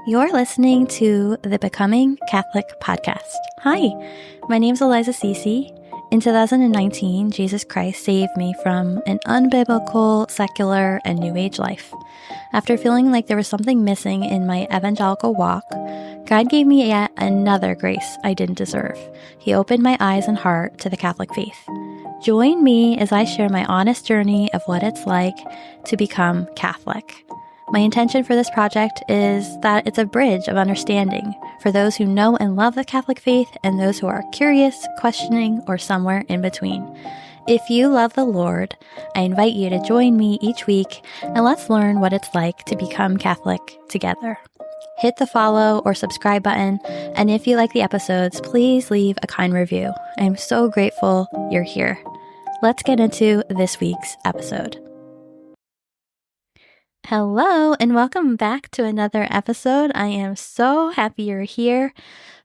You're listening to the Becoming Catholic podcast. Hi, my name is Eliza Cece. In 2019, Jesus Christ saved me from an unbiblical, secular, and New Age life. After feeling like there was something missing in my evangelical walk, God gave me yet another grace I didn't deserve. He opened my eyes and heart to the Catholic faith. Join me as I share my honest journey of what it's like to become Catholic. My intention for this project is that it's a bridge of understanding for those who know and love the Catholic faith and those who are curious, questioning, or somewhere in between. If you love the Lord, I invite you to join me each week and let's learn what it's like to become Catholic together. Hit the follow or subscribe button, and if you like the episodes, please leave a kind review. I'm so grateful you're here. Let's get into this week's episode. Hello, and welcome back to another episode. I am so happy you're here.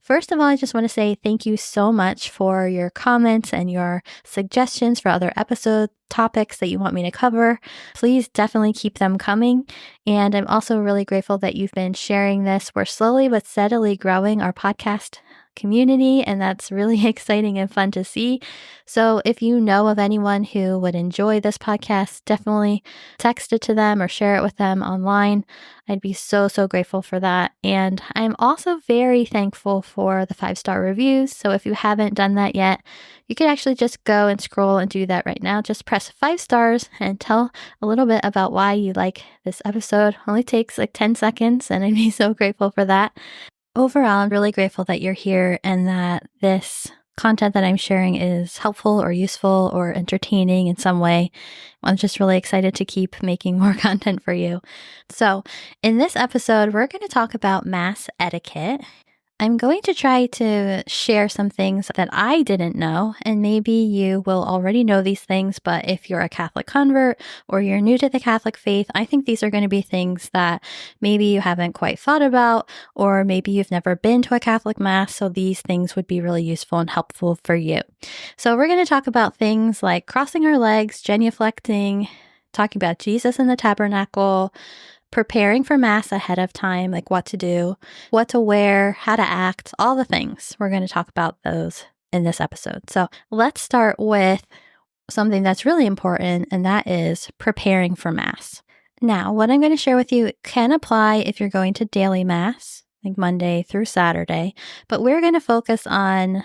First of all, I just want to say thank you so much for your comments and your suggestions for other episode topics that you want me to cover. Please definitely keep them coming. And I'm also really grateful that you've been sharing this. We're slowly but steadily growing our podcast community, and that's really exciting and fun to see. So if you know of anyone who would enjoy this podcast, definitely text it to them or share it with them online. I'd be so grateful for that. And I'm also very thankful for the 5-star reviews. So if you haven't done that yet, you could actually just go and scroll and do that right now. Just press 5 stars and tell a little bit about why you like this episode. Only takes like 10 seconds, and I'd be so grateful for that. Overall, I'm really grateful that you're here and that this content that I'm sharing is helpful or useful or entertaining in some way. I'm just really excited to keep making more content for you. So in this episode, we're going to talk about Mass etiquette. I'm going to try to share some things that I didn't know, and maybe you will already know these things, but if you're a Catholic convert or you're new to the Catholic faith, I think these are going to be things that maybe you haven't quite thought about, or maybe you've never been to a Catholic Mass, so these things would be really useful and helpful for you. So we're going to talk about things like crossing our legs, genuflecting, talking about Jesus in the tabernacle, preparing for Mass ahead of time, like what to do, what to wear, how to act, all the things. We're going to talk about those in this episode. So let's start with something that's really important, and that is preparing for Mass. Now, what I'm going to share with you can apply if you're going to daily Mass, like Monday through Saturday, but we're going to focus on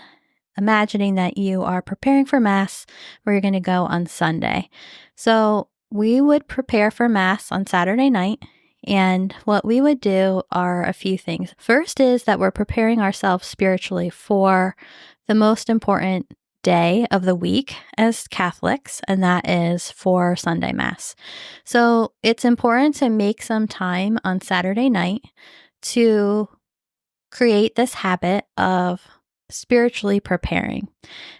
imagining that you are preparing for Mass where you're going to go on Sunday. So we would prepare for Mass on Saturday night, and what we would do are a few things. First is that we're preparing ourselves spiritually for the most important day of the week as Catholics, and that is for Sunday Mass. So it's important to make some time on Saturday night to create this habit of spiritually preparing.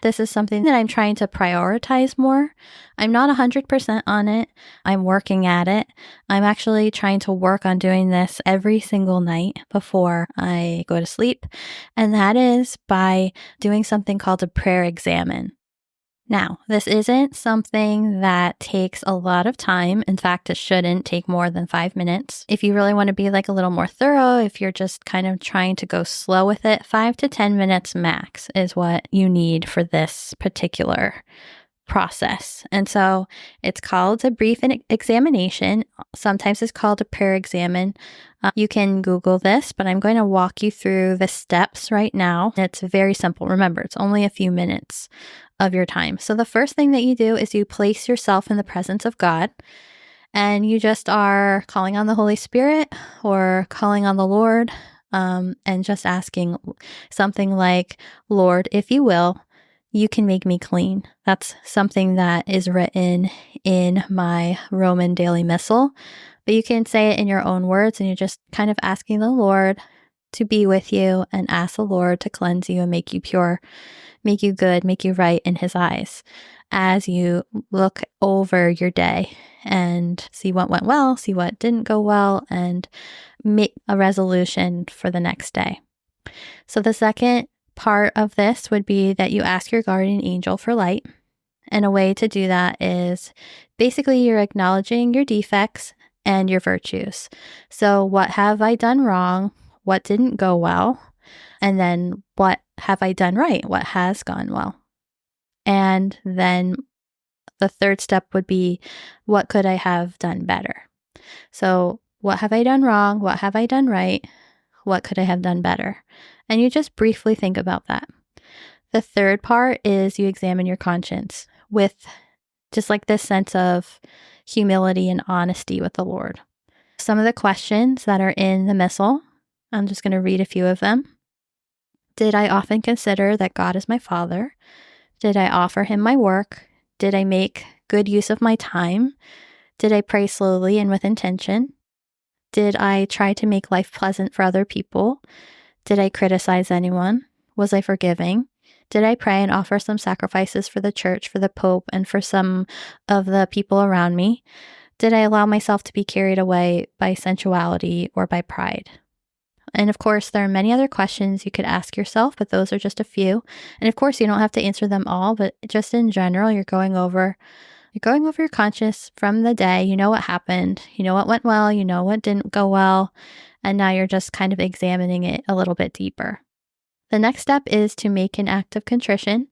This is something that I'm trying to prioritize more. I'm not 100% on it. I'm working at it. I'm actually trying to work on doing this every single night before I go to sleep. And that is by doing something called a prayer examen. Now, this isn't something that takes a lot of time. In fact, it shouldn't take more than 5 minutes. If you really want to be like a little more thorough, if you're just kind of trying to go slow with it, 5 to 10 minutes max is what you need for this particular process. And so it's called a brief examination. Sometimes it's called a prayer examen. You can Google this, but I'm going to walk you through the steps right now. It's very simple. Remember, it's only a few minutes of your time. So the first thing that you do is you place yourself in the presence of God, and you just are calling on the Holy Spirit or calling on the Lord, and just asking something like, Lord, if you will, you can make me clean. That's something that is written in my Roman daily missal, but you can say it in your own words, and you're just kind of asking the Lord to be with you and ask the Lord to cleanse you and make you pure, make you good, make you right in His eyes as you look over your day and see what went well, see what didn't go well, and make a resolution for the next day. So the second part of this would be that you ask your guardian angel for light. And a way to do that is basically you're acknowledging your defects and your virtues. So what have I done wrong? what didn't go well, and then what have I done right? What has gone well? And then the third step would be, what could I have done better? So what have I done wrong? What have I done right? What could I have done better? And you just briefly think about that. The third part is you examine your conscience with just like this sense of humility and honesty with the Lord. Some of the questions that are in the missal, I'm just going to read a few of them. Did I often consider that God is my Father? Did I offer him my work? Did I make good use of my time? Did I pray slowly and with intention? Did I try to make life pleasant for other people? Did I criticize anyone? Was I forgiving? Did I pray and offer some sacrifices for the church, for the Pope, and for some of the people around me? Did I allow myself to be carried away by sensuality or by pride? And of course, there are many other questions you could ask yourself, but those are just a few. And of course, you don't have to answer them all, but just in general, you're going over your conscience from the day. You know what happened, you know what went well, you know what didn't go well, and now you're just kind of examining it a little bit deeper. The next step is to make an act of contrition,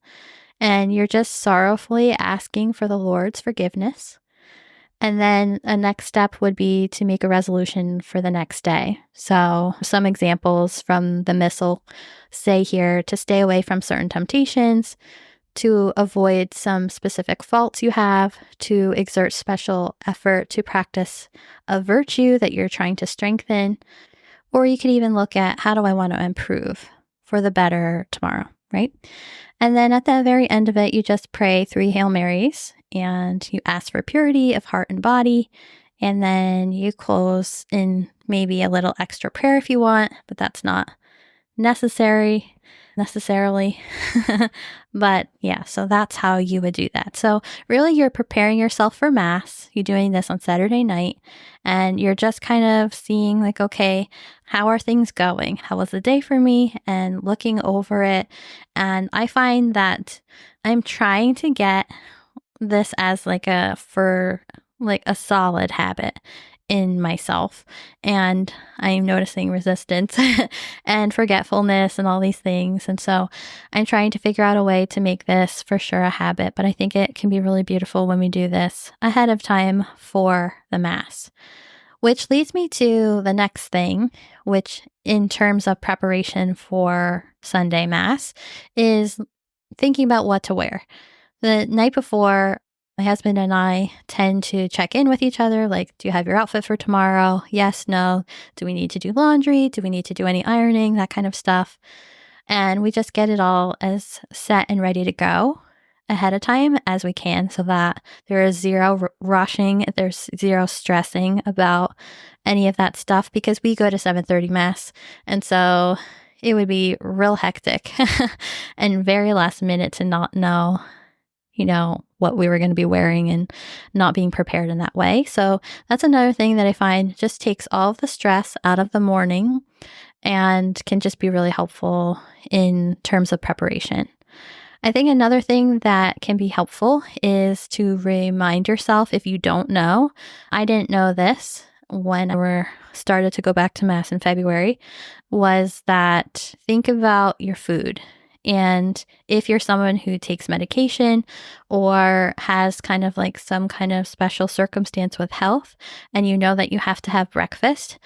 and you're just sorrowfully asking for the Lord's forgiveness. And then a next step would be to make a resolution for the next day. So some examples from the missal say here to stay away from certain temptations, to avoid some specific faults you have, to exert special effort to practice a virtue that you're trying to strengthen, or you could even look at how do I want to improve for the better tomorrow, right? And then at the very end of it, you just pray 3 Hail Marys and you ask for purity of heart and body. And then you close in maybe a little extra prayer if you want, but that's not necessarily. But yeah, so that's how you would do that. So really you're preparing yourself for Mass. You're doing this on Saturday night and you're just kind of seeing like, okay, how are things going? How was the day for me? And looking over it. And I find that I'm trying to get this as like a solid habit in myself, and I'm noticing resistance and forgetfulness and all these things. And so I'm trying to figure out a way to make this for sure a habit, but I think it can be really beautiful when we do this ahead of time for the Mass. Which leads me to the next thing, which in terms of preparation for Sunday Mass is thinking about what to wear. The night before, my husband and I tend to check in with each other, like, do you have your outfit for tomorrow? Yes, no. Do we need to do laundry? Do we need to do any ironing? That kind of stuff. And we just get it all as set and ready to go ahead of time as we can so that there is zero rushing, there's zero stressing about any of that stuff because we go to 7:30 Mass. And so it would be real hectic and very last minute to not know what we were going to be wearing and not being prepared in that way. So that's another thing that I find just takes all of the stress out of the morning and can just be really helpful in terms of preparation. I think another thing that can be helpful is to remind yourself if you don't know. I didn't know this when we started to go back to Mass in February, was that think about your food. And if you're someone who takes medication or has kind of like some kind of special circumstance with health, and you know that you have to have breakfast,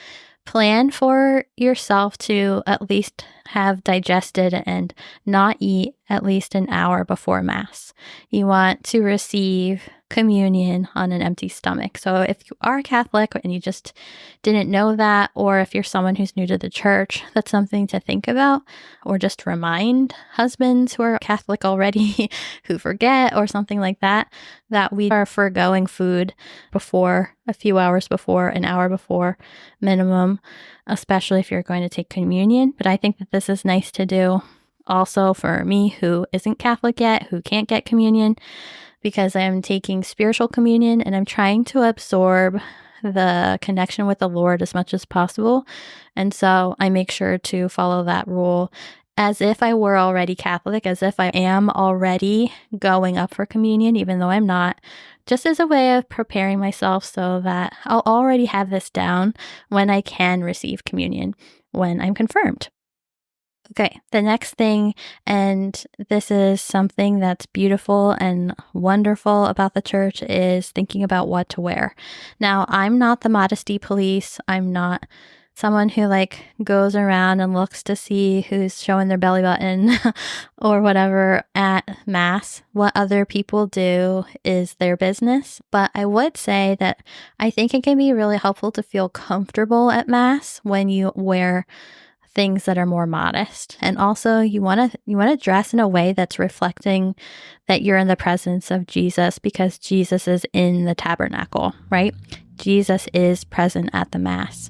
plan for yourself to at least have digested and not eat at least an hour before Mass. You want to receive communion on an empty stomach. So if you are Catholic and you just didn't know that, or if you're someone who's new to the church, that's something to think about, or just remind husbands who are Catholic already who forget or something like that, that we are foregoing food before, a few hours before, an hour before minimum, especially if you're going to take communion. But I think that this is nice to do also for me who isn't Catholic yet, who can't get communion, because I'm taking spiritual communion and I'm trying to absorb the connection with the Lord as much as possible. And so I make sure to follow that rule as if I were already Catholic, as if I am already going up for communion, even though I'm not, just as a way of preparing myself so that I'll already have this down when I can receive communion, when I'm confirmed. Okay, the next thing, and this is something that's beautiful and wonderful about the church, is thinking about what to wear. Now, I'm not the modesty police. I'm not someone who goes around and looks to see who's showing their belly button or whatever at mass. What other people do is their business. But I would say that I think it can be really helpful to feel comfortable at mass when you wear things that are more modest. And also you want to dress in a way that's reflecting that you're in the presence of Jesus, because Jesus is in the tabernacle, right? Jesus is present at the mass.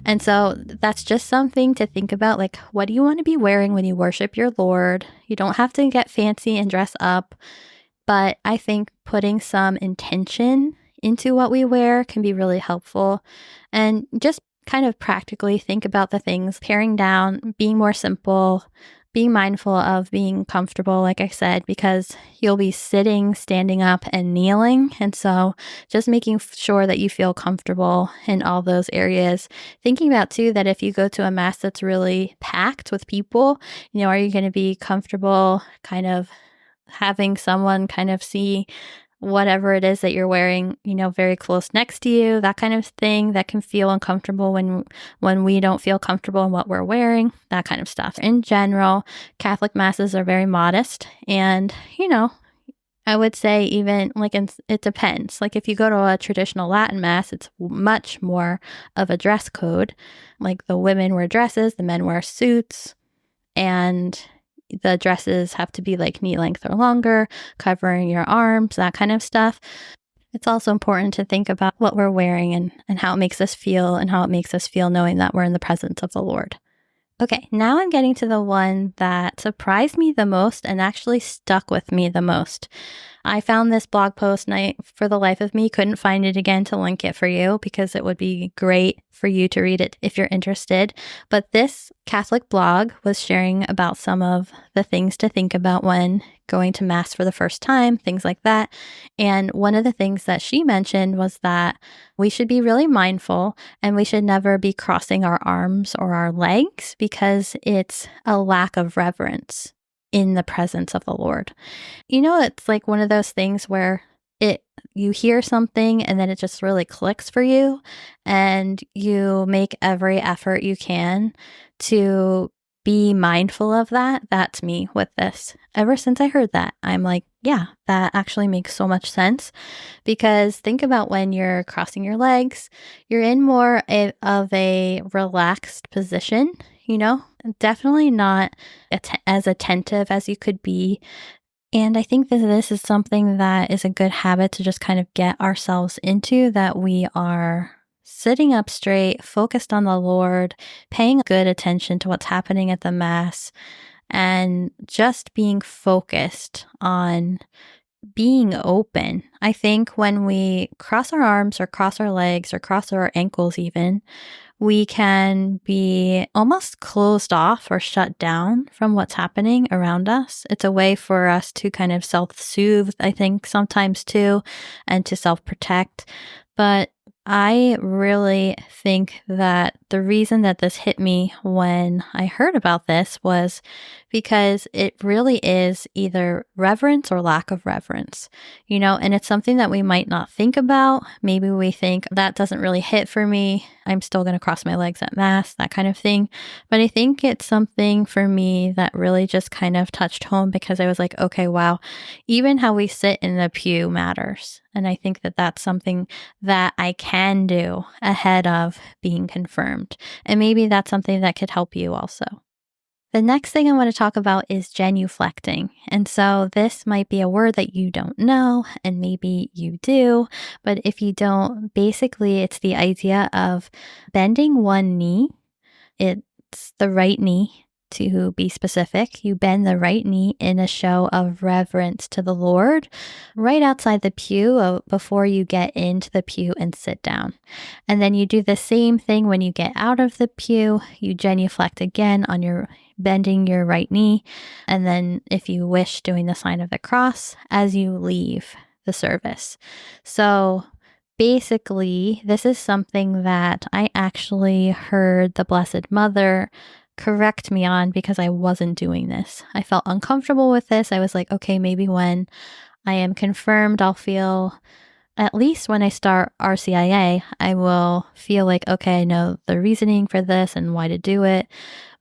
And so that's just something to think about. What do you want to be wearing when you worship your Lord? You don't have to get fancy and dress up, but I think putting some intention into what we wear can be really helpful. And just kind of practically think about the things, paring down, being more simple, being mindful of being comfortable, like I said, because you'll be sitting, standing up, and kneeling. And so just making sure that you feel comfortable in all those areas. Thinking about, too, that if you go to a mass that's really packed with people, are you going to be comfortable kind of having someone kind of see whatever it is that you're wearing, very close next to you, that kind of thing that can feel uncomfortable when we don't feel comfortable in what we're wearing, that kind of stuff. In general, Catholic masses are very modest, and, I would say even it depends. If you go to a traditional Latin mass, it's much more of a dress code. The women wear dresses, the men wear suits, and the dresses have to be knee length or longer, covering your arms, that kind of stuff. It's also important to think about what we're wearing and how it makes us feel, and how it makes us feel knowing that we're in the presence of the Lord. Okay, now I'm getting to the one that surprised me the most and actually stuck with me the most. I found this blog post, and I, for the life of me, couldn't find it again to link it for you, because it would be great for you to read it if you're interested. But this Catholic blog was sharing about some of the things to think about when going to Mass for the first time, things like that. And one of the things that she mentioned was that we should be really mindful, and we should never be crossing our arms or our legs, because it's a lack of reverence in the presence of the Lord. It's one of those things where you hear something and then it just really clicks for you, and you make every effort you can to be mindful of that. That's me with this. Ever since I heard that, I'm like, yeah, that actually makes so much sense, because think about when you're crossing your legs, you're in more of a relaxed position, definitely not as attentive as you could be. And I think that this is something that is a good habit to just kind of get ourselves into, that we are sitting up straight, focused on the Lord, paying good attention to what's happening at the Mass, and just being focused on being open. I think when we cross our arms or cross our legs or cross our ankles even, we can be almost closed off or shut down from what's happening around us. It's a way for us to kind of self-soothe, I think, sometimes too, and to self-protect. But I really think that the reason that this hit me when I heard about this was because it really is either reverence or lack of reverence, and it's something that we might not think about. Maybe we think that doesn't really hit for me. I'm still going to cross my legs at Mass, that kind of thing. But I think it's something for me that really just kind of touched home, because I was like, okay, wow, even how we sit in the pew matters. And I think that that's something that I can do ahead of being confirmed. And maybe that's something that could help you also. The next thing I want to talk about is genuflecting. And so this might be a word that you don't know, and maybe you do, but if you don't, basically it's the idea of bending one knee. It's the right knee, To be specific, you bend the right knee in a show of reverence to the Lord right outside the pew before you get into the pew and sit down. And then you do the same thing when you get out of the pew. You genuflect again on your bending your right knee. And then if you wish, doing the sign of the cross as you leave the service. So basically, this is something that I actually heard the Blessed Mother correct me on because I wasn't doing this. I felt uncomfortable with this. I was like, okay, maybe when I am confirmed, I'll feel, at least when I start RCIA, I will feel like, okay, I know the reasoning for this and why to do it.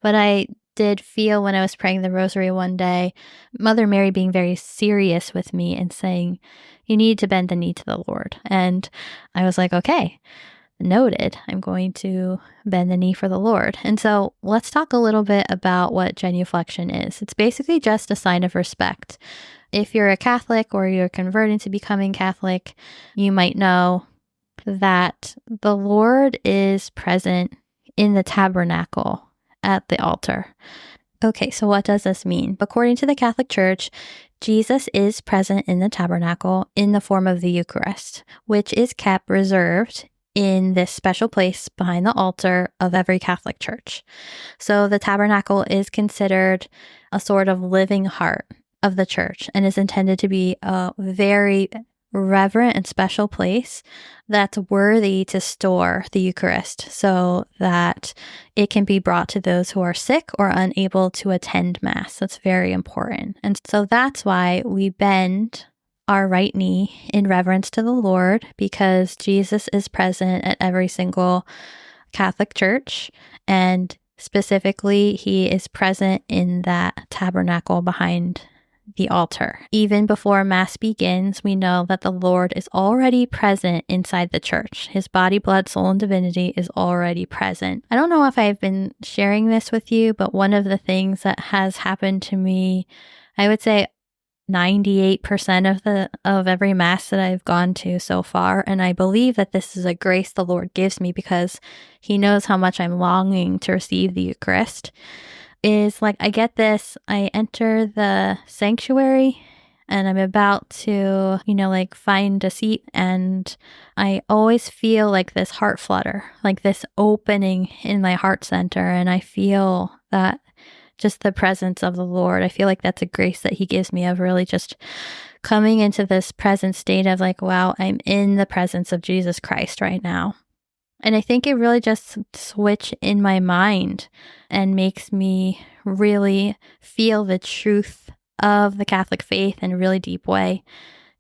But I did feel when I was praying the rosary one day, Mother Mary being very serious with me and saying, you need to bend the knee to the Lord. And I was like, okay, noted. I'm going to bend the knee for the Lord. And so let's talk a little bit about what genuflection is. It's basically just a sign of respect. If you're a Catholic or you're converting to becoming Catholic, you might know that the Lord is present in the tabernacle at the altar. Okay, so what does this mean? According to the Catholic Church, Jesus is present in the tabernacle in the form of the Eucharist, which is kept reserved in this special place behind the altar of every Catholic church. So the tabernacle is considered a sort of living heart of the church and is intended to be a very reverent and special place that's worthy to store the Eucharist so that it can be brought to those who are sick or unable to attend Mass. That's very important. And so that's why we bend our right knee in reverence to the Lord, because Jesus is present at every single Catholic church, and specifically he is present in that tabernacle behind the altar. Even before Mass begins, we know that the Lord is already present inside the church. His body, blood, soul, and divinity is already present. I don't know if I've been sharing this with you, but one of the things that has happened to me, I would say 98% of every Mass that I've gone to so far, and I believe that this is a grace the Lord gives me because he knows how much I'm longing to receive the Eucharist, is like I get this, I enter the sanctuary and I'm about to, like find a seat, and I always feel like this heart flutter, like this opening in my heart center, and I feel that just the presence of the Lord. I feel like that's a grace that he gives me of really just coming into this present state of like, wow, I'm in the presence of Jesus Christ right now. And I think it really just switch in my mind and makes me really feel the truth of the Catholic faith in a really deep way.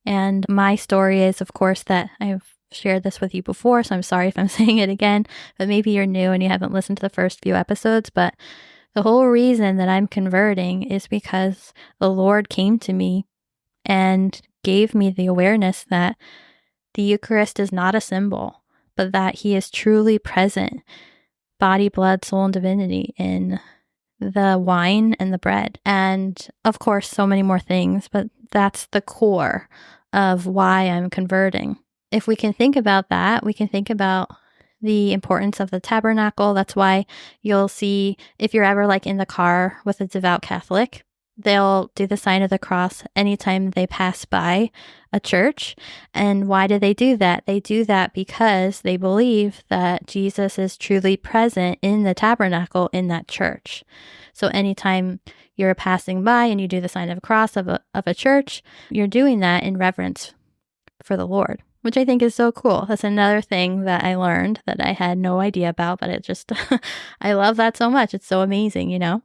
And my story is, of course, that I've shared this with you before, so I'm sorry if I'm saying it again, but maybe you're new and you haven't listened to the first few episodes, but the whole reason that I'm converting is because the Lord came to me and gave me the awareness that the Eucharist is not a symbol, but that he is truly present, body, blood, soul, and divinity in the wine and the bread. And of course, so many more things, but that's the core of why I'm converting. If we can think about that, we can think about the importance of the tabernacle. That's why you'll see, if you're ever like in the car with a devout Catholic, they'll do the sign of the cross anytime they pass by a church. And why do they do that? They do that because they believe that Jesus is truly present in the tabernacle in that church. So anytime you're passing by and you do the sign of a cross of a church, you're doing that in reverence for the Lord, which I think is so cool. That's another thing that I learned that I had no idea about, but it just, I love that so much. It's so amazing,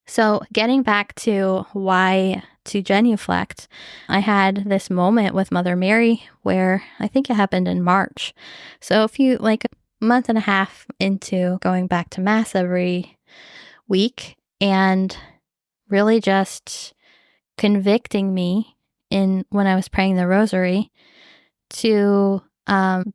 So getting back to why to genuflect, I had this moment with Mother Mary where I think it happened in March. So like a month and a half into going back to Mass every week, and really just convicting me when I was praying the rosary to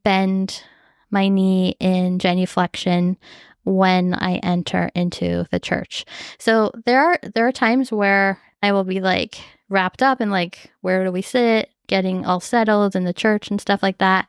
bend my knee in genuflection when I enter into the church. So there are times where I will be like wrapped up in like, where do we sit, getting all settled in the church and stuff like that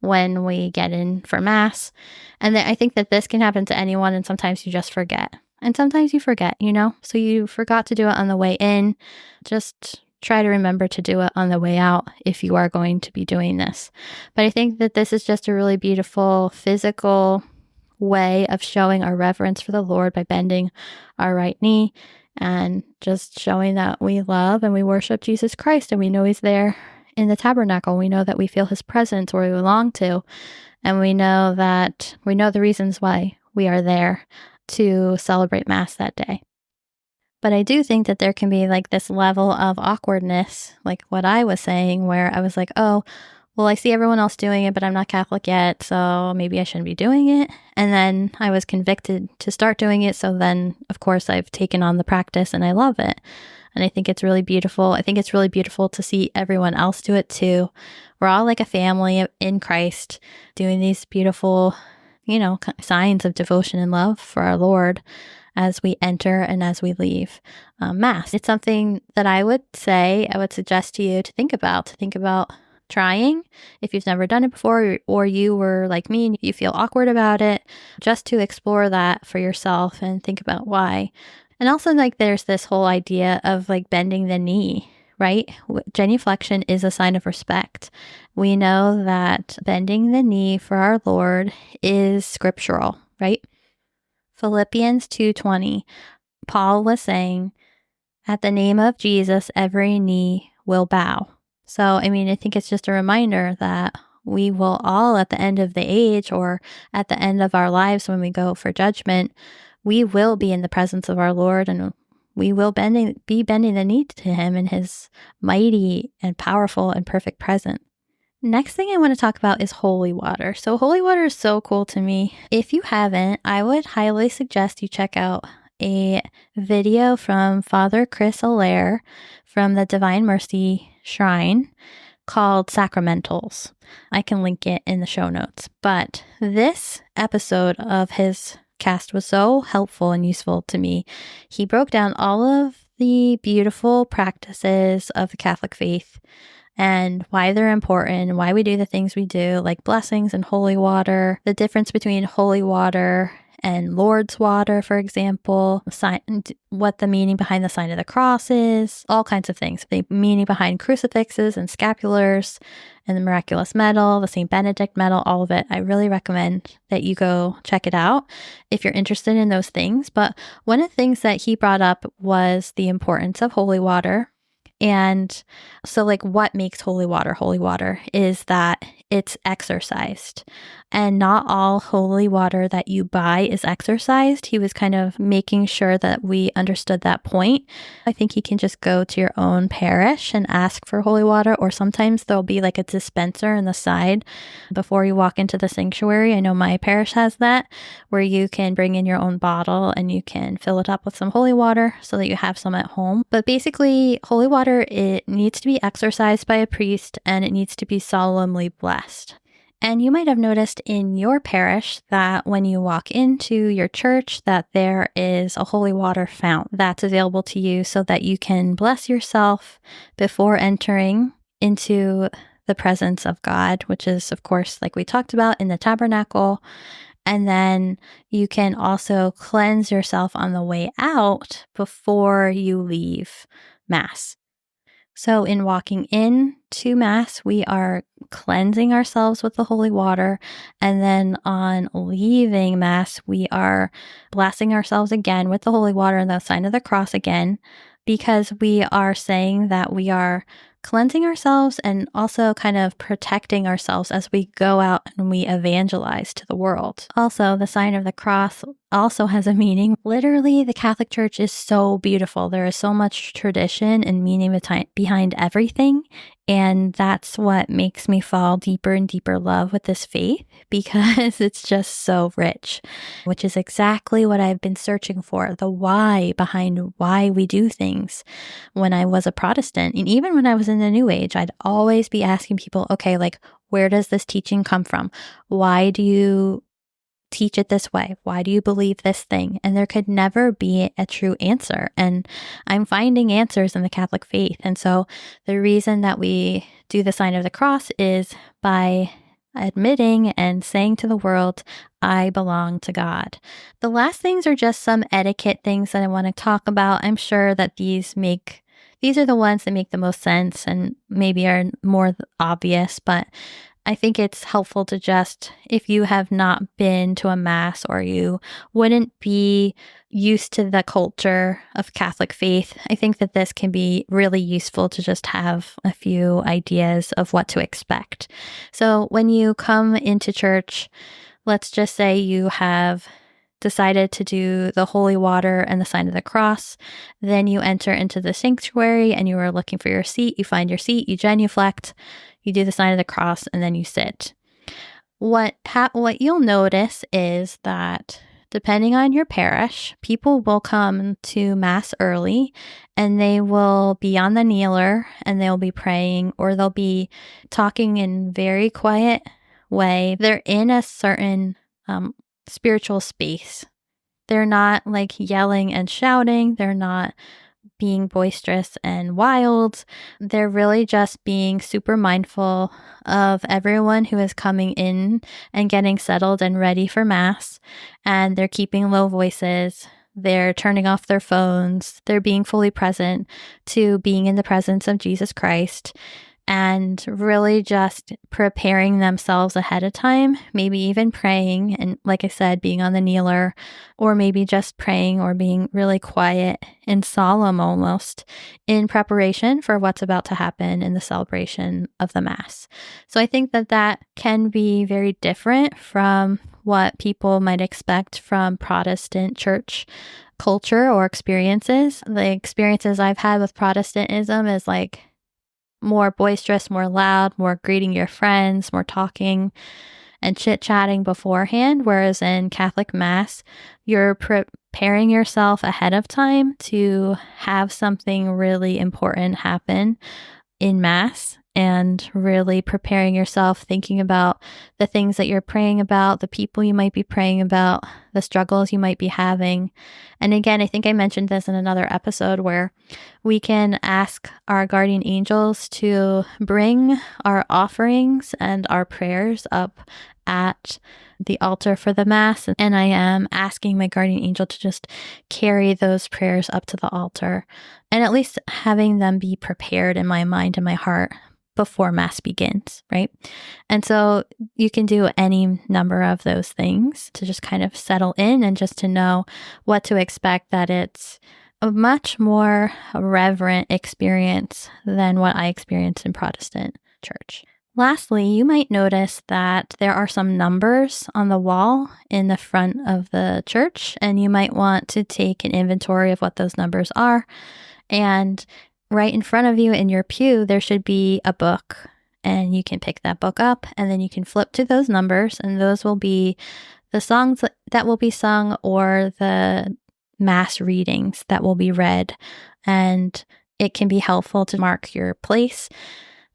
when we get in for Mass. And then I think that this can happen to anyone, and sometimes you just forget. And sometimes you forget, so you forgot to do it on the way in. Just try to remember to do it on the way out if you are going to be doing this. But I think that this is just a really beautiful physical way of showing our reverence for the Lord by bending our right knee and just showing that we love and we worship Jesus Christ, and we know he's there in the tabernacle. We know that we feel his presence where we belong to, and we know the reasons why we are there to celebrate Mass that day. But I do think that there can be like this level of awkwardness, like what I was saying, where I was like, oh, well, I see everyone else doing it, but I'm not Catholic yet, so maybe I shouldn't be doing it. And then I was convicted to start doing it. So then, of course, I've taken on the practice and I love it. And I think it's really beautiful. I think it's really beautiful to see everyone else do it too. We're all like a family in Christ doing these beautiful, signs of devotion and love for our Lord as we enter and as we leave Mass. It's something that I would suggest to you to think about trying if you've never done it before, or you were like me and you feel awkward about it, just to explore that for yourself and think about why. And also, like, there's this whole idea of like bending the knee, right? Genuflection is a sign of respect. We know that bending the knee for our Lord is scriptural, right? Philippians 2:20, Paul was saying, at the name of Jesus, every knee will bow. So, I think it's just a reminder that we will all, at the end of the age or at the end of our lives when we go for judgment, we will be in the presence of our Lord, and we will be bending the knee to him in his mighty and powerful and perfect presence. Next thing I want to talk about is holy water. So holy water is so cool to me. If you haven't, I would highly suggest you check out a video from Father Chris Allaire from the Divine Mercy Shrine called Sacramentals. I can link it in the show notes. But this episode of his cast was so helpful and useful to me. He broke down all of the beautiful practices of the Catholic faith and why they're important, why we do the things we do, like blessings and holy water, the difference between holy water and Lord's water, for example, what the meaning behind the sign of the cross is, all kinds of things. The meaning behind crucifixes and scapulars and the miraculous medal, the St. Benedict medal, all of it. I really recommend that you go check it out if you're interested in those things. But one of the things that he brought up was the importance of holy water. And so, like, what makes holy water holy water is that it's exorcised. And not all holy water that you buy is exorcised. He was kind of making sure that we understood that point. I think you can just go to your own parish and ask for holy water, or sometimes there'll be like a dispenser in the side before you walk into the sanctuary. I know my parish has that, where you can bring in your own bottle and you can fill it up with some holy water so that you have some at home. But basically, holy water, it needs to be exorcised by a priest and it needs to be solemnly blessed. And you might have noticed in your parish that when you walk into your church that there is a holy water fount that's available to you so that you can bless yourself before entering into the presence of God, which is, of course, like we talked about, in the tabernacle. And then you can also cleanse yourself on the way out before you leave Mass. So in walking in to Mass, we are cleansing ourselves with the holy water. And then on leaving Mass, we are blessing ourselves again with the holy water and the sign of the cross again, because we are saying that we are cleansing ourselves and also kind of protecting ourselves as we go out and we evangelize to the world. Also, the sign of the cross also has a meaning. Literally, the Catholic Church is so beautiful. There is so much tradition and meaning behind everything. And that's what makes me fall deeper and deeper love with this faith, because it's just so rich, which is exactly what I've been searching for, the why behind why we do things. When I was a Protestant, and even when I was in the New Age, I'd always be asking people, okay, like, where does this teaching come from? Why do you teach it this way? Why do you believe this thing? And there could never be a true answer. And I'm finding answers in the Catholic faith. And so the reason that we do the sign of the cross is by admitting and saying to the world, I belong to God. The last things are just some etiquette things that I want to talk about. I'm sure that these are the ones that make the most sense and maybe are more obvious, but I think it's helpful to just, if you have not been to a mass or you wouldn't be used to the culture of Catholic faith, I think that this can be really useful to just have a few ideas of what to expect. So when you come into church, let's just say you have decided to do the holy water and the sign of the cross. Then you enter into the sanctuary and you are looking for your seat. You find your seat, you genuflect, you do the sign of the cross, and then you sit. What you'll notice is that depending on your parish, people will come to Mass early and they will be on the kneeler and they'll be praying, or they'll be talking in very quiet way. They're in a certain spiritual space. They're not like yelling and shouting. They're not being boisterous and wild. They're really just being super mindful of everyone who is coming in and getting settled and ready for Mass. And they're keeping low voices. They're turning off their phones. They're being fully present to being in the presence of Jesus Christ. And really just preparing themselves ahead of time, maybe even praying, and like I said, being on the kneeler, or maybe just praying or being really quiet and solemn almost in preparation for what's about to happen in the celebration of the Mass. So I think that that can be very different from what people might expect from Protestant church culture or experiences. The experiences I've had with Protestantism is like more boisterous, more loud, more greeting your friends, more talking and chit-chatting beforehand. Whereas in Catholic Mass, you're preparing yourself ahead of time to have something really important happen in Mass, and really preparing yourself, thinking about the things that you're praying about, the people you might be praying about, the struggles you might be having. And again, I think I mentioned this in another episode where we can ask our guardian angels to bring our offerings and our prayers up at the altar for the Mass. And I am asking my guardian angel to just carry those prayers up to the altar, and at least having them be prepared in my mind and my heart before Mass begins, right? And so you can do any number of those things to just kind of settle in and just to know what to expect, that it's a much more reverent experience than what I experienced in Protestant church. Lastly, you might notice that there are some numbers on the wall in the front of the church, and you might want to take an inventory of what those numbers are. And right in front of you in your pew, there should be a book, and you can pick that book up, and then you can flip to those numbers, and those will be the songs that will be sung or the Mass readings that will be read. And it can be helpful to mark your place.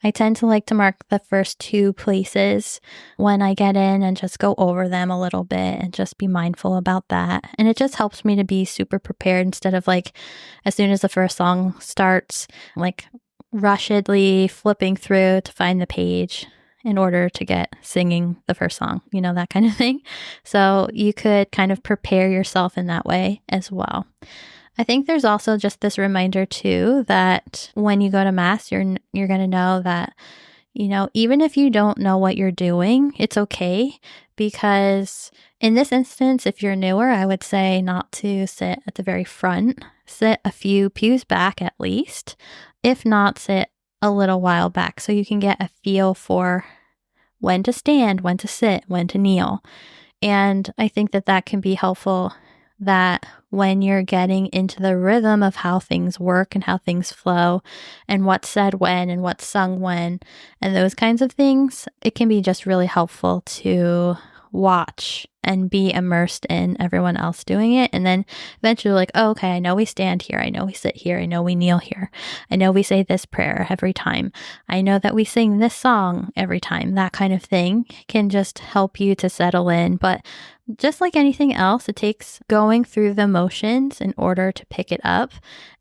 I tend to like to mark the first two places when I get in and just go over them a little bit and just be mindful about that. And it just helps me to be super prepared instead of like, as soon as the first song starts, like rushedly flipping through to find the page in order to get singing the first song, that kind of thing. So you could kind of prepare yourself in that way as well. I think there's also just this reminder too that when you go to Mass, you're going to know that, even if you don't know what you're doing, it's okay, because in this instance, if you're newer, I would say not to sit at the very front, sit a few pews back at least, if not sit a little while back, so you can get a feel for when to stand, when to sit, when to kneel. And I think that that can be helpful, that when you're getting into the rhythm of how things work and how things flow and what's said when and what's sung when and those kinds of things, it can be just really helpful to watch and be immersed in everyone else doing it. And then eventually like, oh, okay, I know we stand here. I know we sit here. I know we kneel here. I know we say this prayer every time. I know that we sing this song every time. That kind of thing can just help you to settle in. But just like anything else, it takes going through the motions in order to pick it up,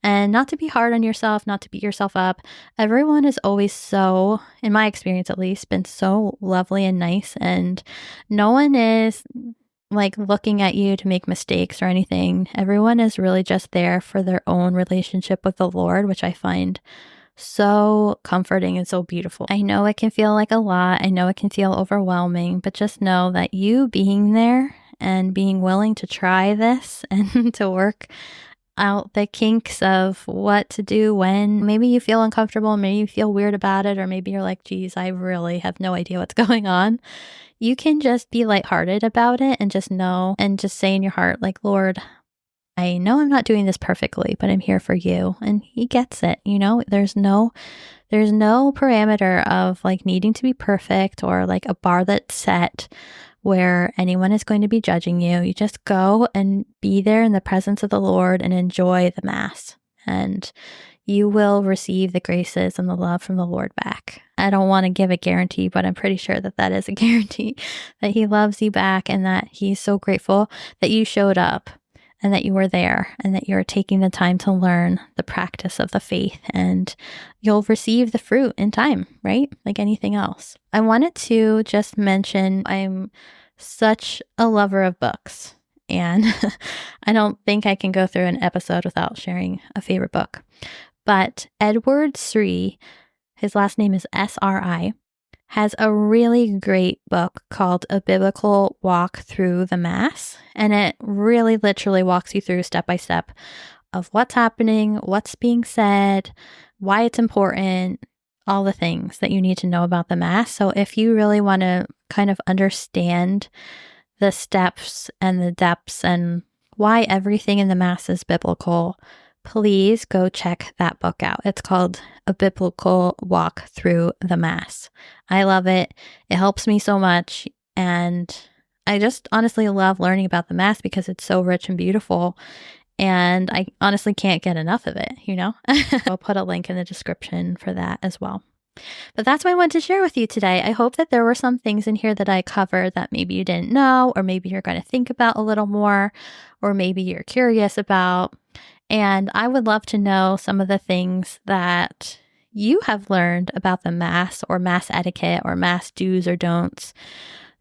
and not to be hard on yourself, not to beat yourself up. Everyone is always so, in my experience at least, been so lovely and nice, and no one is like looking at you to make mistakes or anything. Everyone is really just there for their own relationship with the Lord, which I find so comforting and so beautiful. I know it can feel like a lot. I know it can feel overwhelming, but just know that you being there and being willing to try this and to work out the kinks of what to do when maybe you feel uncomfortable, maybe you feel weird about it, or maybe you're like, geez, I really have no idea what's going on. You can just be lighthearted about it and just know and just say in your heart, like, Lord, I know I'm not doing this perfectly, but I'm here for you. And he gets it. There's no parameter of like needing to be perfect or like a bar that's set where anyone is going to be judging you. You just go and be there in the presence of the Lord and enjoy the Mass. And you will receive the graces and the love from the Lord back. I don't want to give a guarantee, but I'm pretty sure that is a guarantee, that he loves you back and that he's so grateful that you showed up and that you were there and that you're taking the time to learn the practice of the faith, and you'll receive the fruit in time, right? Like anything else. I wanted to just mention I'm such a lover of books, and I don't think I can go through an episode without sharing a favorite book. But Edward Sri, his last name is S-R-I, has a really great book called A Biblical Walk Through the Mass. And it really literally walks you through step by step of what's happening, what's being said, why it's important, all the things that you need to know about the Mass. So if you really want to kind of understand the steps and the depths and why everything in the Mass is biblical, please go check that book out. It's called A Biblical Walk Through the Mass. I love it. It helps me so much. And I just honestly love learning about the Mass because it's so rich and beautiful. And I honestly can't get enough of it, I'll put a link in the description for that as well. But that's what I wanted to share with you today. I hope that there were some things in here that I covered that maybe you didn't know, or maybe you're going to think about a little more, or maybe you're curious about. And I would love to know some of the things that you have learned about the Mass or Mass etiquette or Mass do's or don'ts,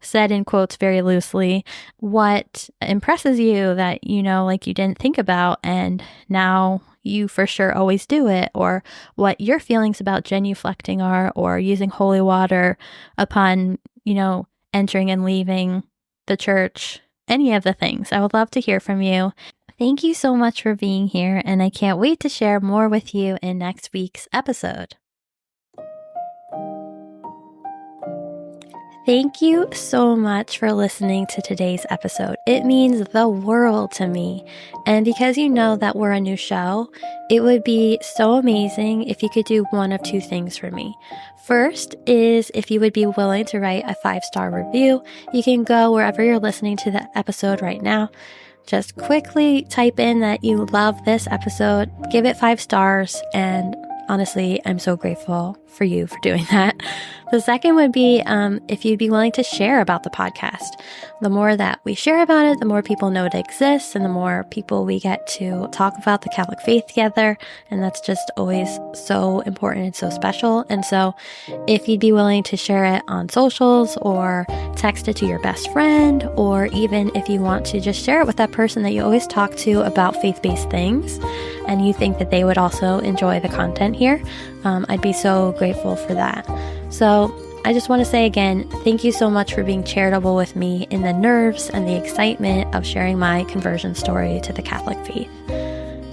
said in quotes very loosely. What impresses you that, like you didn't think about and now you for sure always do it, or what your feelings about genuflecting are, or using holy water upon, entering and leaving the church, any of the things. I would love to hear from you. Thank you so much for being here, and I can't wait to share more with you in next week's episode. Thank you so much for listening to today's episode. It means the world to me. And because you know that we're a new show, it would be so amazing if you could do one of two things for me. First is if you would be willing to write a 5-star review. You can go wherever you're listening to the episode right now. Just quickly type in that you love this episode, give it 5 stars, and honestly, I'm so grateful for you for doing that. The second would be if you'd be willing to share about the podcast. The more that we share about it, the more people know it exists, and the more people we get to talk about the Catholic faith together. And that's just always so important and so special. And so if you'd be willing to share it on socials or text it to your best friend, or even if you want to just share it with that person that you always talk to about faith-based things, and you think that they would also enjoy the content here, I'd be so grateful for that. So I just want to say again, thank you so much for being charitable with me in the nerves and the excitement of sharing my conversion story to the Catholic faith.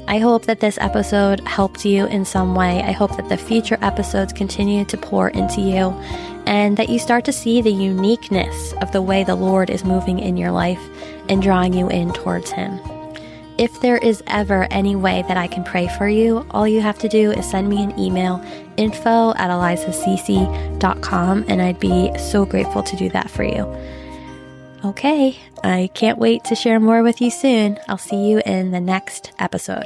I hope that this episode helped you in some way. I hope that the future episodes continue to pour into you, and that you start to see the uniqueness of the way the Lord is moving in your life and drawing you in towards Him. If there is ever any way that I can pray for you, all you have to do is send me an email, info@elizacc.com, and I'd be so grateful to do that for you. Okay, I can't wait to share more with you soon. I'll see you in the next episode.